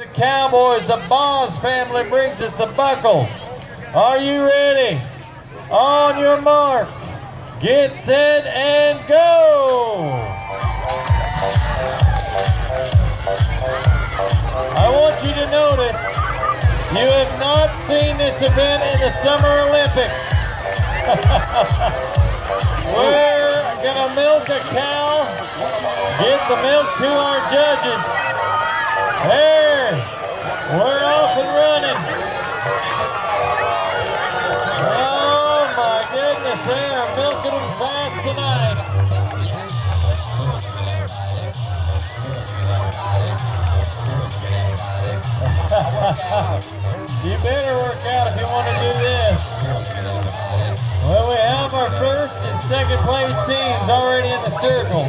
The Cowboys, the Boss family brings us the buckles. Are you ready? On your mark, get set, and go! I want you to notice, you have not seen this event in the Summer Olympics. We're gonna milk a cow, get the milk to our judges. There, we're off and running. Oh my goodness, they are milking them fast tonight. You better work out if you want to do this. Well, we have our first and second place teams already in the circle.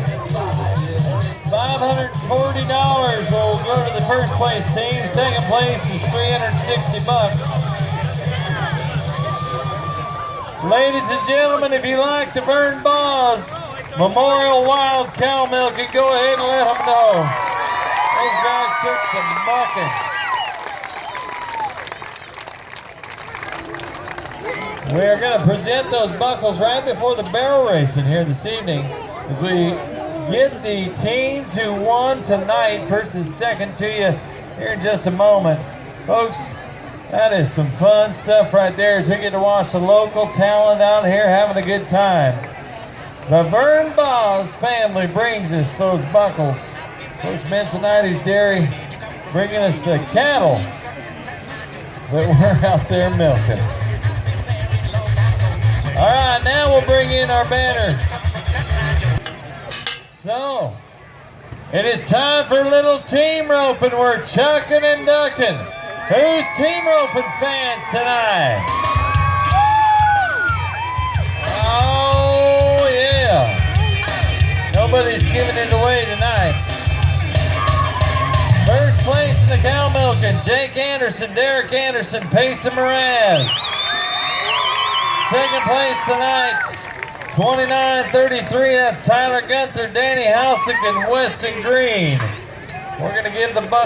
$540 will go to the first place team. Second place is $360. Ladies and gentlemen, if you like to burn Boss Memorial Wild Cow Milking, go ahead and let them know. Those guys took some muckings. We are going to present those buckles right before the barrel racing here this evening as we get the teams who won tonight, first and second, to you here in just a moment. Folks, that is some fun stuff right there as we get to watch the local talent out here having a good time. The Vern Boss family brings us those buckles. Coach Bensonitis Dairy bringing us the cattle that we're out there milking. All right, now we'll bring in our banner. So, it is time for a little team roping. We're chucking and ducking. Who's team roping fans tonight? Oh, yeah. Nobody's giving it away tonight. First place in the cow milking, Jake Anderson, Derek Anderson, Payson Mraz. Second place tonight, 29-33, that's Tyler Gunther, Danny Housick, and Weston Green. We're going to give the buck.